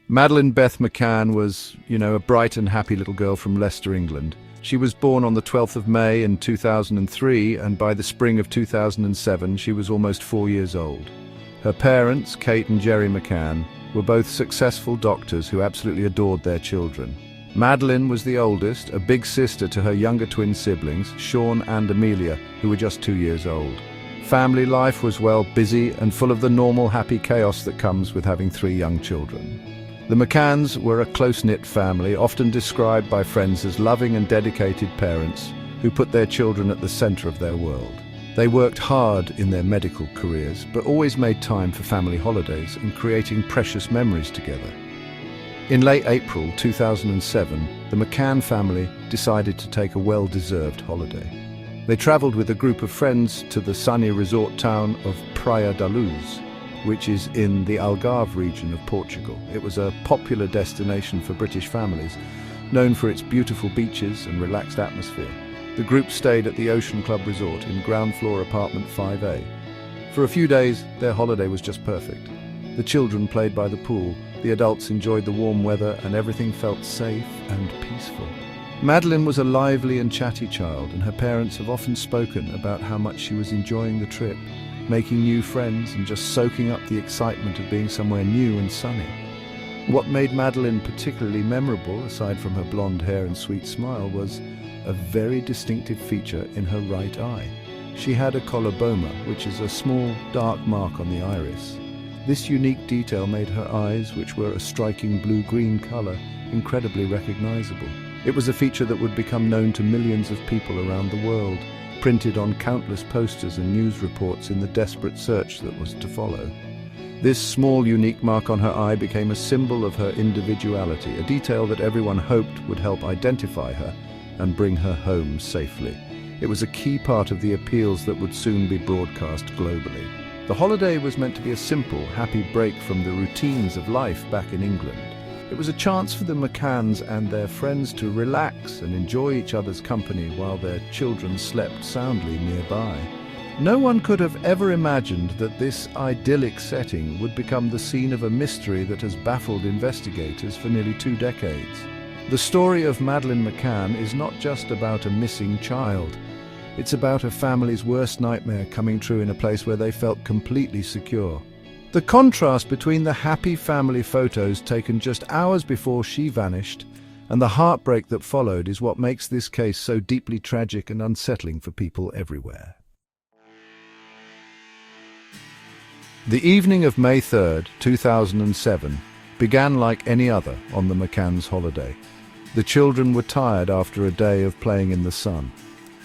Madeleine Beth McCann was, a bright and happy little girl from Leicester, England. She was born on the 12th of May in 2003, and by the spring of 2007, she was almost 4 years old. Her parents, Kate and Jerry McCann, were both successful doctors who absolutely adored their children. Madeleine was the oldest, a big sister to her younger twin siblings, Sean and Amelia, who were just 2 years old. Family life was, busy and full of the normal happy chaos that comes with having 3 young children. The McCanns were a close-knit family, often described by friends as loving and dedicated parents who put their children at the center of their world. They worked hard in their medical careers, but always made time for family holidays and creating precious memories together. In late April 2007, the McCann family decided to take a well-deserved holiday. They traveled with a group of friends to the sunny resort town of Praia da Luz, which is in the Algarve region of Portugal. It was a popular destination for British families, known for its beautiful beaches and relaxed atmosphere. The group stayed at the Ocean Club Resort in ground floor apartment 5A. For a few days, their holiday was just perfect. The children played by the pool, the adults enjoyed the warm weather, and everything felt safe and peaceful. Madeleine was a lively and chatty child, and her parents have often spoken about how much she was enjoying the trip, making new friends and just soaking up the excitement of being somewhere new and sunny. What made Madeleine particularly memorable, aside from her blonde hair and sweet smile, was a very distinctive feature in her right eye. She had a coloboma, which is a small, dark mark on the iris. This unique detail made her eyes, which were a striking blue-green color, incredibly recognizable. It was a feature that would become known to millions of people around the world, printed on countless posters and news reports in the desperate search that was to follow. This small, unique mark on her eye became a symbol of her individuality, a detail that everyone hoped would help identify her and bring her home safely. It was a key part of the appeals that would soon be broadcast globally. The holiday was meant to be a simple, happy break from the routines of life back in England. It was a chance for the McCanns and their friends to relax and enjoy each other's company while their children slept soundly nearby. No one could have ever imagined that this idyllic setting would become the scene of a mystery that has baffled investigators for nearly 2 decades. The story of Madeleine McCann is not just about a missing child. It's about a family's worst nightmare coming true in a place where they felt completely secure. The contrast between the happy family photos taken just hours before she vanished and the heartbreak that followed is what makes this case so deeply tragic and unsettling for people everywhere. The evening of May 3rd, 2007, began like any other on the McCann's holiday. The children were tired after a day of playing in the sun.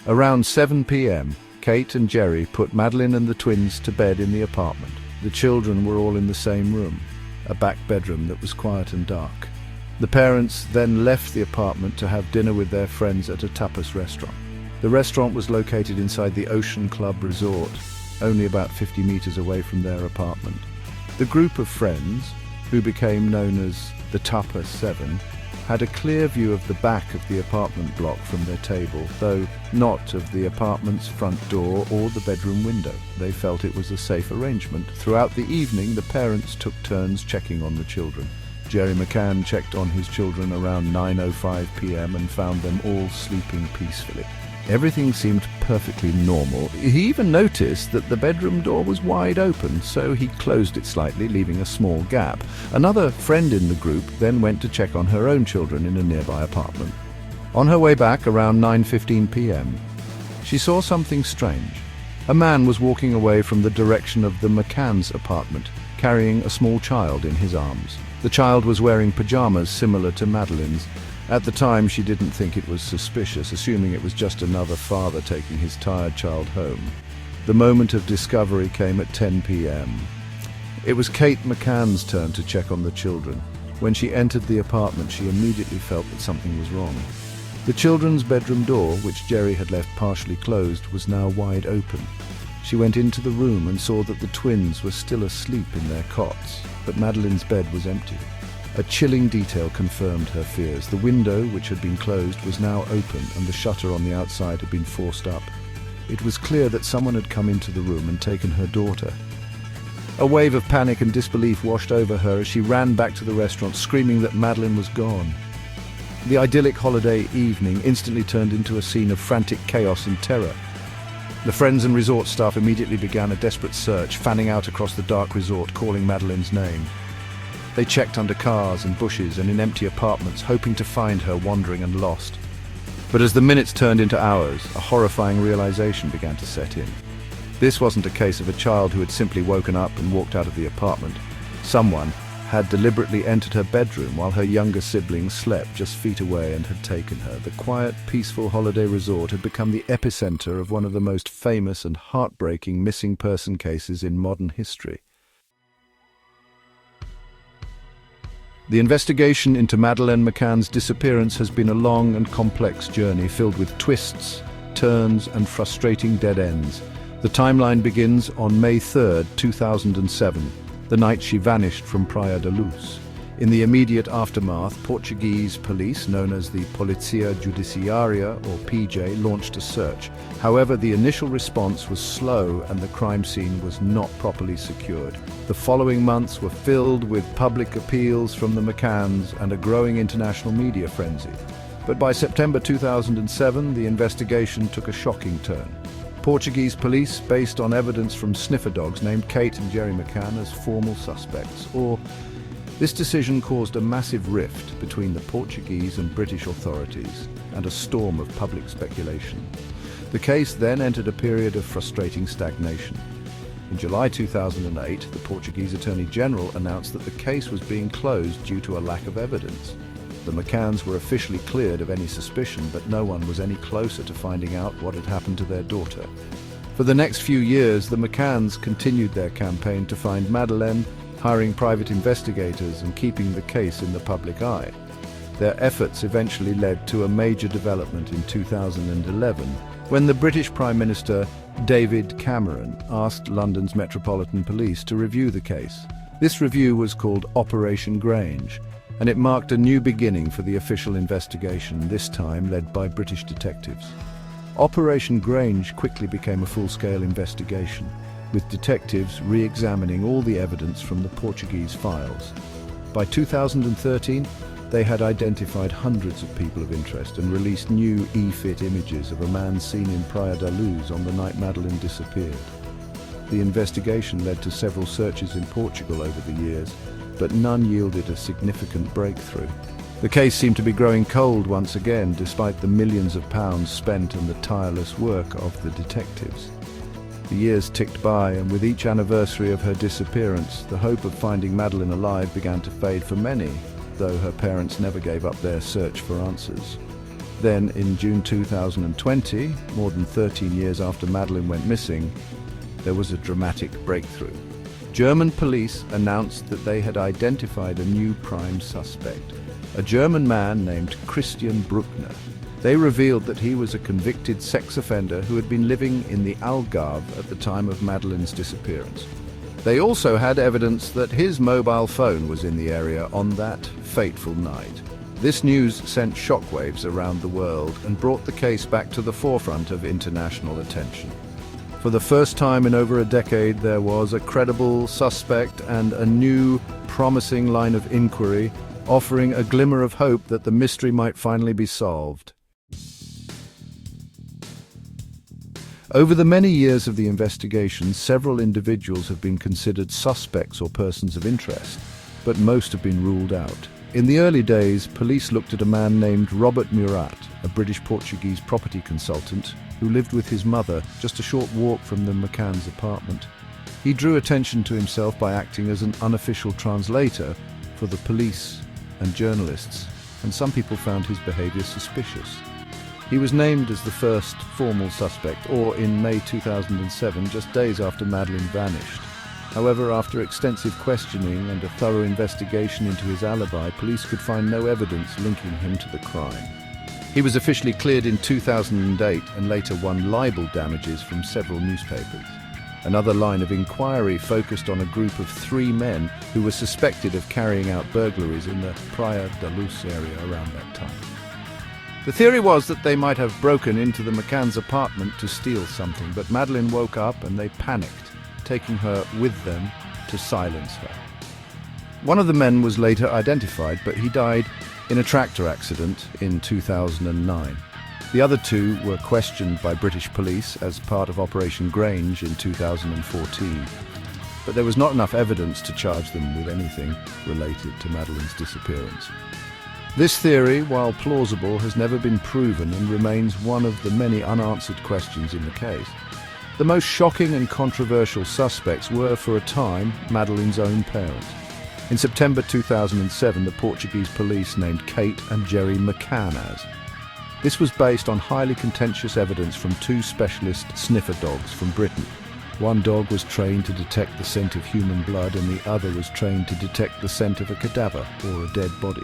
Around 7 p.m., Kate and Jerry put Madeleine and the twins to bed in the apartment. The children were all in the same room, a back bedroom that was quiet and dark. The parents then left the apartment to have dinner with their friends at a tapas restaurant. The restaurant was located inside the Ocean Club Resort, only about 50 meters away from their apartment. The group of friends, who became known as the Tapas 7, had a clear view of the back of the apartment block from their table, though not of the apartment's front door or the bedroom window. They felt it was a safe arrangement. Throughout the evening, the parents took turns checking on the children. Jerry McCann checked on his children around 9:05 p.m. and found them all sleeping peacefully. Everything seemed perfectly normal. He even noticed that the bedroom door was wide open, so he closed it slightly, leaving a small gap. Another friend in the group then went to check on her own children in a nearby apartment. On her way back around 9:15 p.m., she saw something strange. A man was walking away from the direction of the McCann's apartment, carrying a small child in his arms. The child was wearing pajamas similar to Madeleine's. At the time, she didn't think it was suspicious, assuming it was just another father taking his tired child home. The moment of discovery came at 10 p.m. It was Kate McCann's turn to check on the children. When she entered the apartment, she immediately felt that something was wrong. The children's bedroom door, which Jerry had left partially closed, was now wide open. She went into the room and saw that the twins were still asleep in their cots, but Madeleine's bed was empty. A chilling detail confirmed her fears. The window, which had been closed, was now open, and the shutter on the outside had been forced up. It was clear that someone had come into the room and taken her daughter. A wave of panic and disbelief washed over her as she ran back to the restaurant, screaming that Madeleine was gone. The idyllic holiday evening instantly turned into a scene of frantic chaos and terror. The friends and resort staff immediately began a desperate search, fanning out across the dark resort, calling Madeleine's name. They checked under cars and bushes and in empty apartments, hoping to find her wandering and lost. But as the minutes turned into hours, a horrifying realization began to set in. This wasn't a case of a child who had simply woken up and walked out of the apartment. Someone had deliberately entered her bedroom while her younger siblings slept just feet away and had taken her. The quiet, peaceful holiday resort had become the epicenter of one of the most famous and heartbreaking missing person cases in modern history. The investigation into Madeleine McCann's disappearance has been a long and complex journey filled with twists, turns, and frustrating dead ends. The timeline begins on May 3, 2007, the night she vanished from Praia da Luz. In the immediate aftermath, Portuguese police, known as the Polícia Judiciária, or PJ, launched a search. However, the initial response was slow and the crime scene was not properly secured. The following months were filled with public appeals from the McCanns and a growing international media frenzy. But by September 2007, the investigation took a shocking turn. Portuguese police, based on evidence from sniffer dogs, named Kate and Jerry McCann as formal suspects. This decision caused a massive rift between the Portuguese and British authorities and a storm of public speculation. The case then entered a period of frustrating stagnation. In July 2008, the Portuguese Attorney General announced that the case was being closed due to a lack of evidence. The McCanns were officially cleared of any suspicion, but no one was any closer to finding out what had happened to their daughter. For the next few years, the McCanns continued their campaign to find Madeleine, hiring private investigators and keeping the case in the public eye. Their efforts eventually led to a major development in 2011, when the British Prime Minister David Cameron asked London's Metropolitan Police to review the case. This review was called Operation Grange, and it marked a new beginning for the official investigation, this time led by British detectives. Operation Grange quickly became a full-scale investigation, with detectives re-examining all the evidence from the Portuguese files. By 2013, they had identified hundreds of people of interest and released new e-fit images of a man seen in Praia da Luz on the night Madeleine disappeared. The investigation led to several searches in Portugal over the years, but none yielded a significant breakthrough. The case seemed to be growing cold once again, despite the millions of pounds spent and the tireless work of the detectives. The years ticked by, and with each anniversary of her disappearance, the hope of finding Madeleine alive began to fade for many, though her parents never gave up their search for answers. Then, in June 2020, more than 13 years after Madeleine went missing, there was a dramatic breakthrough. German police announced that they had identified a new prime suspect, a German man named Christian Brückner. They revealed that he was a convicted sex offender who had been living in the Algarve at the time of Madeleine's disappearance. They also had evidence that his mobile phone was in the area on that fateful night. This news sent shockwaves around the world and brought the case back to the forefront of international attention. For the first time in over a decade, there was a credible suspect and a new, promising line of inquiry, offering a glimmer of hope that the mystery might finally be solved. Over the many years of the investigation, several individuals have been considered suspects or persons of interest, but most have been ruled out. In the early days, police looked at a man named Robert Murat, a British-Portuguese property consultant who lived with his mother just a short walk from the McCann's apartment. He drew attention to himself by acting as an unofficial translator for the police and journalists, and some people found his behavior suspicious. He was named as the first formal suspect, in May 2007, just days after Madeleine vanished. However, after extensive questioning and a thorough investigation into his alibi, police could find no evidence linking him to the crime. He was officially cleared in 2008 and later won libel damages from several newspapers. Another line of inquiry focused on a group of 3 men who were suspected of carrying out burglaries in the Praia da Luz area around that time. The theory was that they might have broken into the McCann's apartment to steal something, but Madeleine woke up and they panicked, taking her with them to silence her. One of the men was later identified, but he died in a tractor accident in 2009. The other two were questioned by British police as part of Operation Grange in 2014. But there was not enough evidence to charge them with anything related to Madeleine's disappearance. This theory, while plausible, has never been proven and remains one of the many unanswered questions in the case. The most shocking and controversial suspects were, for a time, Madeleine's own parents. In September 2007, the Portuguese police named Kate and Gerry McCann as. This was based on highly contentious evidence from two specialist sniffer dogs from Britain. One dog was trained to detect the scent of human blood and the other was trained to detect the scent of a cadaver or a dead body.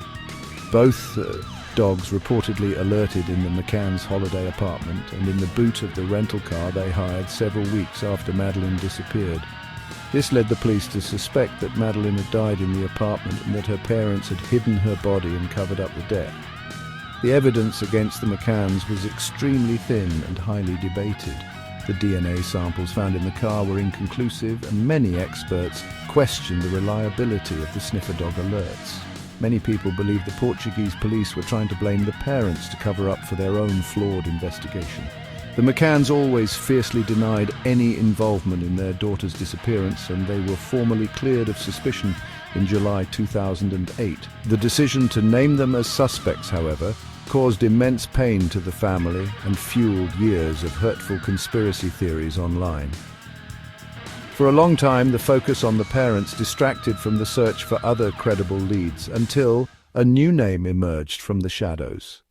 Both dogs reportedly alerted in the McCann's holiday apartment and in the boot of the rental car they hired several weeks after Madeleine disappeared. This led the police to suspect that Madeleine had died in the apartment and that her parents had hidden her body and covered up the death. The evidence against the McCanns was extremely thin and highly debated. The DNA samples found in the car were inconclusive, and many experts questioned the reliability of the sniffer dog alerts. Many people believed the Portuguese police were trying to blame the parents to cover up for their own flawed investigation. The McCanns always fiercely denied any involvement in their daughter's disappearance, and they were formally cleared of suspicion in July 2008. The decision to name them as suspects, however, caused immense pain to the family and fueled years of hurtful conspiracy theories online. For a long time, the focus on the parents distracted from the search for other credible leads until a new name emerged from the shadows.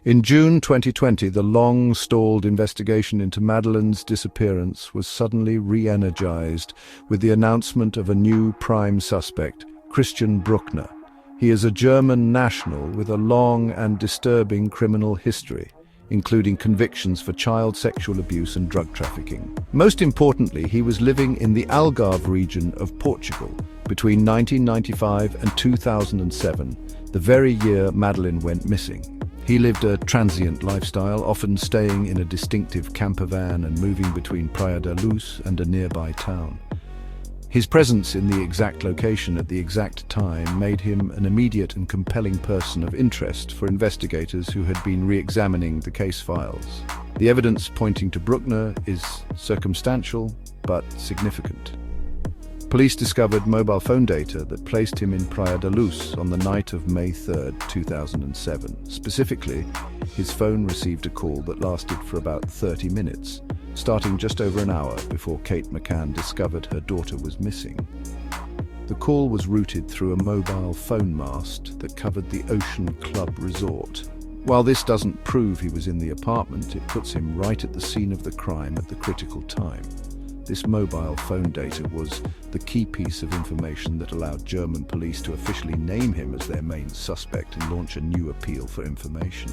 In June 2020, the long-stalled investigation into Madeleine's disappearance was suddenly re-energized with the announcement of a new prime suspect, Christian Brückner. He is a German national with a long and disturbing criminal history, including convictions for child sexual abuse and drug trafficking. Most importantly, he was living in the Algarve region of Portugal between 1995 and 2007, the very year Madeleine went missing. He lived a transient lifestyle, often staying in a distinctive camper van and moving between Praia da Luz and a nearby town. His presence in the exact location at the exact time made him an immediate and compelling person of interest for investigators who had been re-examining the case files. The evidence pointing to Brückner is circumstantial but significant. Police discovered mobile phone data that placed him in Praia da Luz on the night of May 3, 2007. Specifically, his phone received a call that lasted for about 30 minutes, starting just over an hour before Kate McCann discovered her daughter was missing. The call was routed through a mobile phone mast that covered the Ocean Club Resort. While this doesn't prove he was in the apartment, it puts him right at the scene of the crime at the critical time. This mobile phone data was the key piece of information that allowed German police to officially name him as their main suspect and launch a new appeal for information.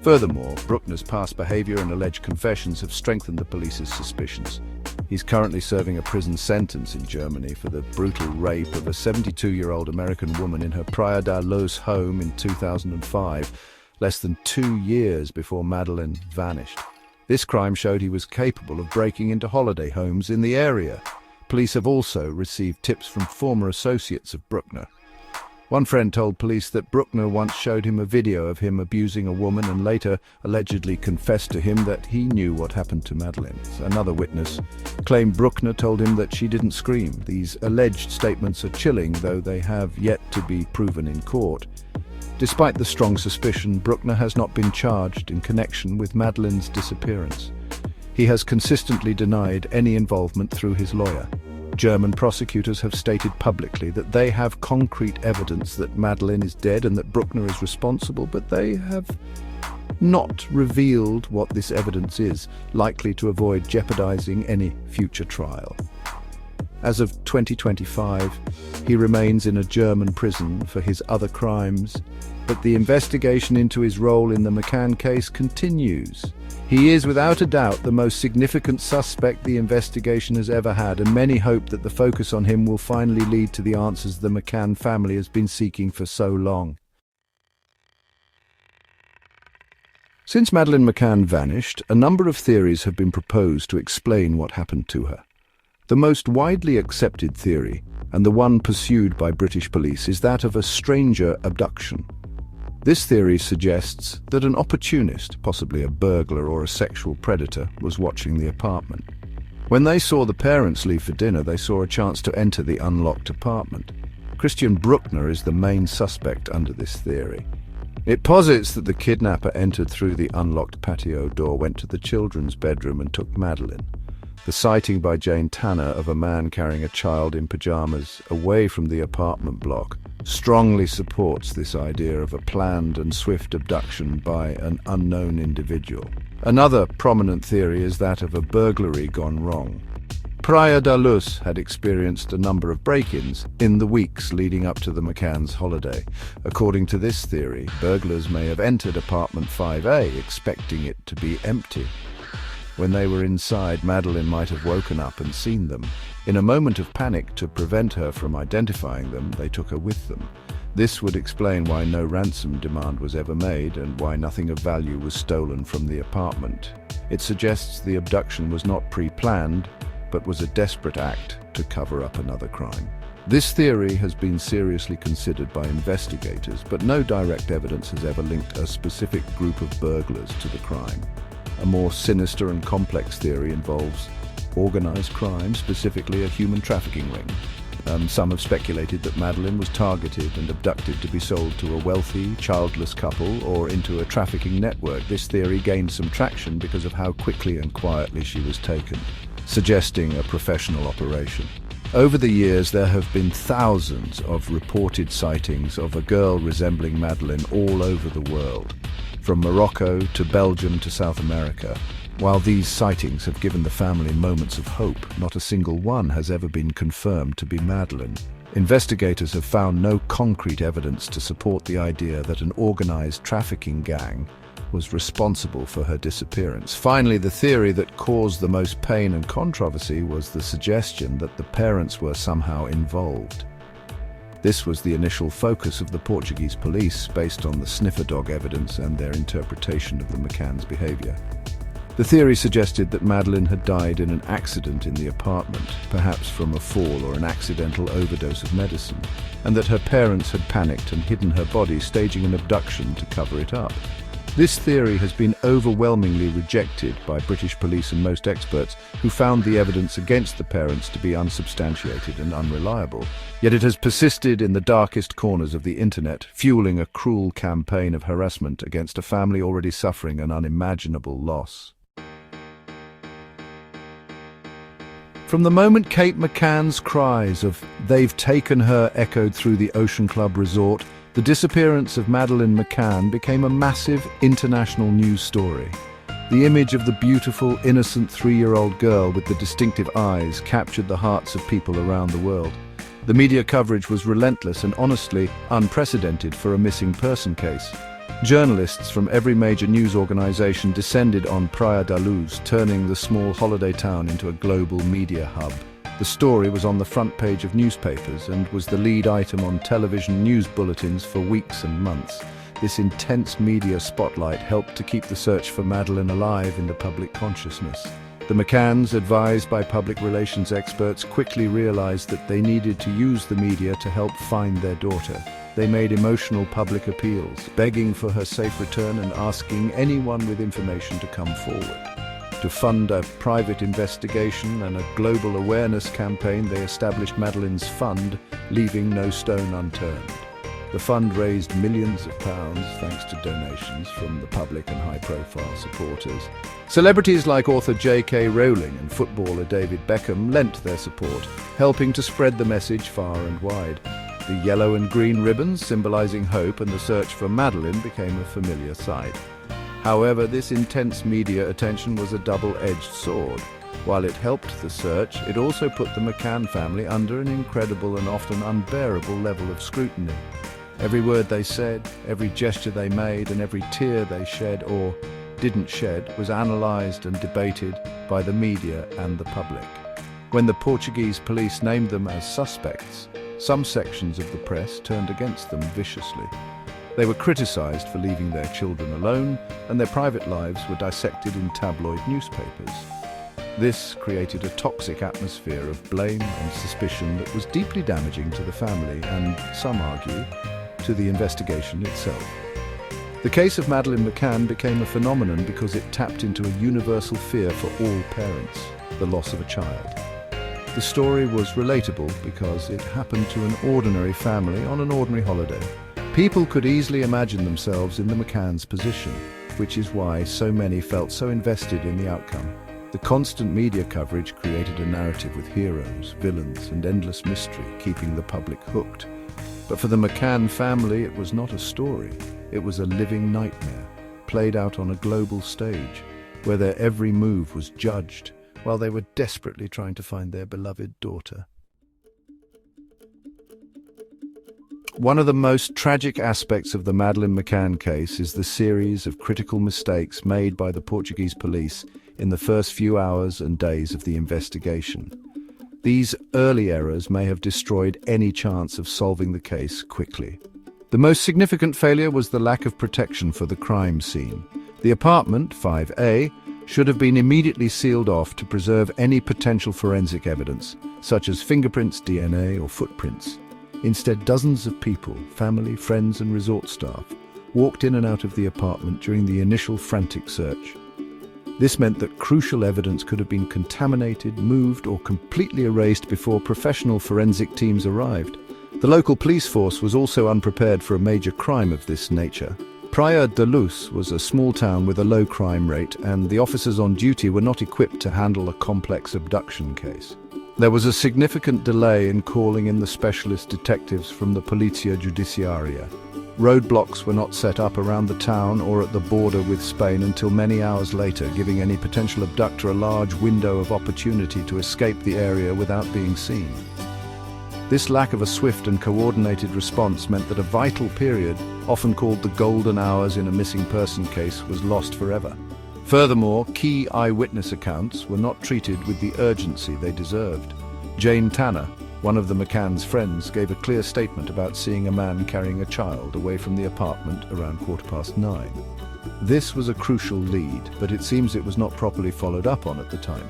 Furthermore, Brückner's past behavior and alleged confessions have strengthened the police's suspicions. He's currently serving a prison sentence in Germany for the brutal rape of a 72-year-old American woman in her Praia da Luz home in 2005, less than 2 years before Madeleine vanished. This crime showed he was capable of breaking into holiday homes in the area. Police have also received tips from former associates of Brückner. One friend told police that Brückner once showed him a video of him abusing a woman and later allegedly confessed to him that he knew what happened to Madeleine. Another witness claimed Brückner told him that she didn't scream. These alleged statements are chilling, though they have yet to be proven in court. Despite the strong suspicion, Brückner has not been charged in connection with Madeleine's disappearance. He has consistently denied any involvement through his lawyer. German prosecutors have stated publicly that they have concrete evidence that Madeleine is dead and that Brückner is responsible, but they have not revealed what this evidence is, likely to avoid jeopardizing any future trial. As of 2025, he remains in a German prison for his other crimes, but the investigation into his role in the McCann case continues. He is without a doubt the most significant suspect the investigation has ever had, and many hope that the focus on him will finally lead to the answers the McCann family has been seeking for so long. Since Madeleine McCann vanished, a number of theories have been proposed to explain what happened to her. The most widely accepted theory, and the one pursued by British police, is that of a stranger abduction. This theory suggests that an opportunist, possibly a burglar or a sexual predator, was watching the apartment. When they saw the parents leave for dinner, they saw a chance to enter the unlocked apartment. Christian Brückner is the main suspect under this theory. It posits that the kidnapper entered through the unlocked patio door, went to the children's bedroom and took Madeleine. The sighting by Jane Tanner of a man carrying a child in pajamas away from the apartment block strongly supports this idea of a planned and swift abduction by an unknown individual. Another prominent theory is that of a burglary gone wrong. Praia da Luz had experienced a number of break-ins in the weeks leading up to the McCann's holiday. According to this theory, burglars may have entered apartment 5A expecting it to be empty. When they were inside, Madeleine might have woken up and seen them. In a moment of panic, to prevent her from identifying them, they took her with them. This would explain why no ransom demand was ever made and why nothing of value was stolen from the apartment. It suggests the abduction was not pre-planned, but was a desperate act to cover up another crime. This theory has been seriously considered by investigators, but no direct evidence has ever linked a specific group of burglars to the crime. A more sinister and complex theory involves organized crime, specifically a human trafficking ring. Some have speculated that Madeleine was targeted and abducted to be sold to a wealthy, childless couple or into a trafficking network. This theory gained some traction because of how quickly and quietly she was taken, suggesting a professional operation. Over the years, there have been thousands of reported sightings of a girl resembling Madeleine all over the world, from Morocco to Belgium to South America. While these sightings have given the family moments of hope, not a single one has ever been confirmed to be Madeleine. Investigators have found no concrete evidence to support the idea that an organized trafficking gang was responsible for her disappearance. Finally, the theory that caused the most pain and controversy was the suggestion that the parents were somehow involved. This was the initial focus of the Portuguese police, based on the sniffer dog evidence and their interpretation of the McCann's behavior. The theory suggested that Madeleine had died in an accident in the apartment, perhaps from a fall or an accidental overdose of medicine, and that her parents had panicked and hidden her body, staging an abduction to cover it up. This theory has been overwhelmingly rejected by British police and most experts, who found the evidence against the parents to be unsubstantiated and unreliable. Yet it has persisted in the darkest corners of the internet, fueling a cruel campaign of harassment against a family already suffering an unimaginable loss. From the moment Kate McCann's cries of "they've taken her" echoed through the Ocean Club resort, the disappearance of Madeleine McCann became a massive international news story. The image of the beautiful, innocent 3-year-old girl with the distinctive eyes captured the hearts of people around the world. The media coverage was relentless and honestly unprecedented for a missing person case. Journalists from every major news organization descended on Praia da Luz, turning the small holiday town into a global media hub. The story was on the front page of newspapers and was the lead item on television news bulletins for weeks and months. This intense media spotlight helped to keep the search for Madeleine alive in the public consciousness. The McCanns, advised by public relations experts, quickly realized that they needed to use the media to help find their daughter. They made emotional public appeals, begging for her safe return and asking anyone with information to come forward. To fund a private investigation and a global awareness campaign, they established Madeleine's Fund, leaving no stone unturned. The fund raised millions of pounds thanks to donations from the public and high-profile supporters. Celebrities like author J.K. Rowling and footballer David Beckham lent their support, helping to spread the message far and wide. The yellow and green ribbons, symbolizing hope and the search for Madeleine, became a familiar sight. However, this intense media attention was a double-edged sword. While it helped the search, it also put the McCann family under an incredible and often unbearable level of scrutiny. Every word they said, every gesture they made, and every tear they shed or didn't shed was analyzed and debated by the media and the public. When the Portuguese police named them as suspects, some sections of the press turned against them viciously. They were criticized for leaving their children alone, and their private lives were dissected in tabloid newspapers. This created a toxic atmosphere of blame and suspicion that was deeply damaging to the family and, some argue, to the investigation itself. The case of Madeleine McCann became a phenomenon because it tapped into a universal fear for all parents, the loss of a child. The story was relatable because it happened to an ordinary family on an ordinary holiday. People could easily imagine themselves in the McCann's position, which is why so many felt so invested in the outcome. The constant media coverage created a narrative with heroes, villains, and endless mystery, keeping the public hooked. But for the McCann family, it was not a story. It was a living nightmare, played out on a global stage, where their every move was judged, while they were desperately trying to find their beloved daughter. One of the most tragic aspects of the Madeleine McCann case is the series of critical mistakes made by the Portuguese police in the first few hours and days of the investigation. These early errors may have destroyed any chance of solving the case quickly. The most significant failure was the lack of protection for the crime scene. The apartment, 5A, should have been immediately sealed off to preserve any potential forensic evidence, such as fingerprints, DNA, or footprints. Instead, dozens of people, family, friends, and resort staff, walked in and out of the apartment during the initial frantic search. This meant that crucial evidence could have been contaminated, moved, or completely erased before professional forensic teams arrived. The local police force was also unprepared for a major crime of this nature. Praia da Luz was a small town with a low crime rate, and the officers on duty were not equipped to handle a complex abduction case. There was a significant delay in calling in the specialist detectives from the Polícia Judiciária. Roadblocks were not set up around the town or at the border with Spain until many hours later, giving any potential abductor a large window of opportunity to escape the area without being seen. This lack of a swift and coordinated response meant that a vital period, often called the golden hours in a missing person case, was lost forever. Furthermore, key eyewitness accounts were not treated with the urgency they deserved. Jane Tanner, one of the McCann's friends, gave a clear statement about seeing a man carrying a child away from the apartment around 9:15. This was a crucial lead, but it seems it was not properly followed up on at the time.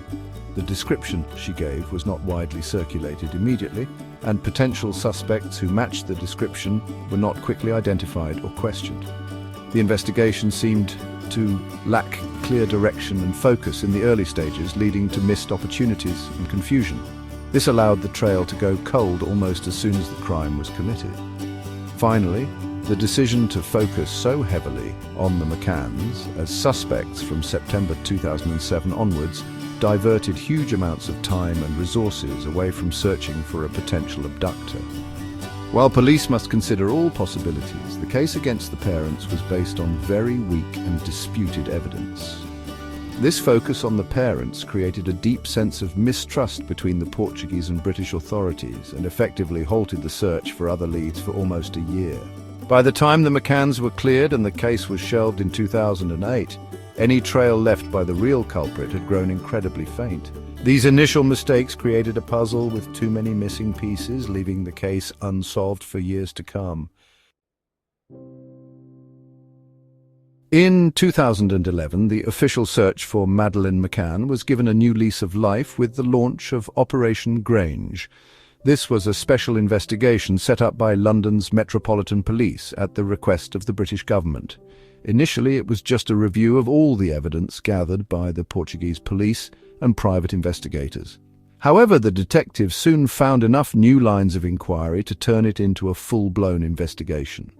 The description she gave was not widely circulated immediately, and potential suspects who matched the description were not quickly identified or questioned. The investigation seemed to lack clear direction and focus in the early stages, leading to missed opportunities and confusion. This allowed the trail to go cold almost as soon as the crime was committed. Finally, the decision to focus so heavily on the McCanns as suspects from September 2007 onwards diverted huge amounts of time and resources away from searching for a potential abductor. While police must consider all possibilities, the case against the parents was based on very weak and disputed evidence. This focus on the parents created a deep sense of mistrust between the Portuguese and British authorities and effectively halted the search for other leads for almost a year. By the time the McCanns were cleared and the case was shelved in 2008, any trail left by the real culprit had grown incredibly faint. These initial mistakes created a puzzle with too many missing pieces, leaving the case unsolved for years to come. In 2011, the official search for Madeleine McCann was given a new lease of life with the launch of Operation Grange. This was a special investigation set up by London's Metropolitan Police at the request of the British government. Initially, it was just a review of all the evidence gathered by the Portuguese police and private investigators. However, the detectives soon found enough new lines of inquiry to turn it into a full-blown investigation.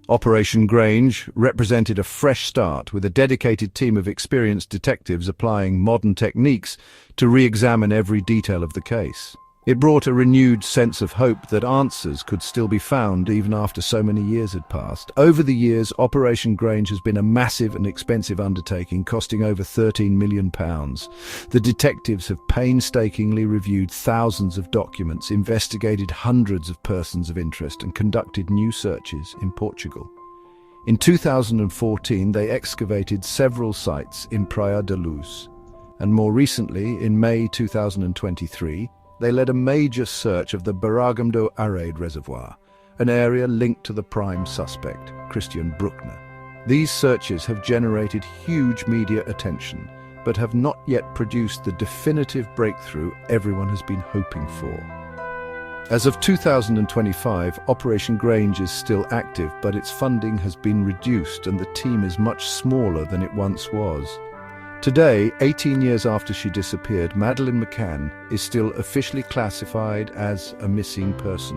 Operation Grange represented a fresh start, with a dedicated team of experienced detectives applying modern techniques to re-examine every detail of the case. It brought a renewed sense of hope that answers could still be found even after so many years had passed. Over the years, Operation Grange has been a massive and expensive undertaking, costing over £13 million. The detectives have painstakingly reviewed thousands of documents, investigated hundreds of persons of interest, and conducted new searches in Portugal. In 2014, they excavated several sites in Praia da Luz, and more recently, in May 2023, they led a major search of the Barragão do Arade reservoir, an area linked to the prime suspect, Christian Brückner. These searches have generated huge media attention, but have not yet produced the definitive breakthrough everyone has been hoping for. As of 2025, Operation Grange is still active, but its funding has been reduced and the team is much smaller than it once was. Today, 18 years after she disappeared, Madeleine McCann is still officially classified as a missing person.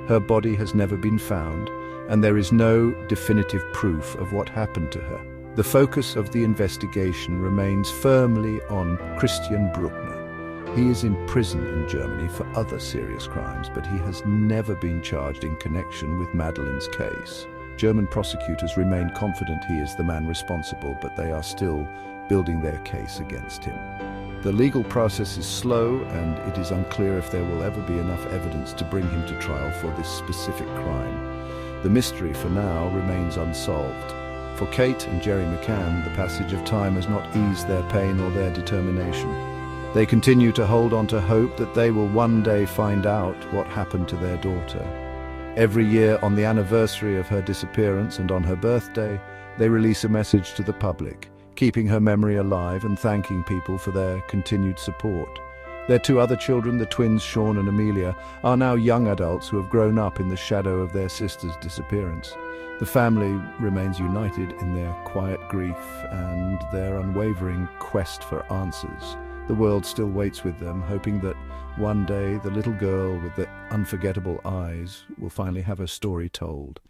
Her body has never been found, and there is no definitive proof of what happened to her. The focus of the investigation remains firmly on Christian Brückner. He is in prison in Germany for other serious crimes, but he has never been charged in connection with Madeleine's case. German prosecutors remain confident he is the man responsible, but they are still building their case against him. The legal process is slow, and it is unclear if there will ever be enough evidence to bring him to trial for this specific crime. The mystery for now remains unsolved. For Kate and Jerry McCann, the passage of time has not eased their pain or their determination. They continue to hold on to hope that they will one day find out what happened to their daughter. Every year, on the anniversary of her disappearance and on her birthday, they release a message to the public, keeping her memory alive and thanking people for their continued support. Their two other children, the twins Sean and Amelia, are now young adults who have grown up in the shadow of their sister's disappearance. The family remains united in their quiet grief and their unwavering quest for answers. The world still waits with them, hoping that one day the little girl with the unforgettable eyes will finally have her story told.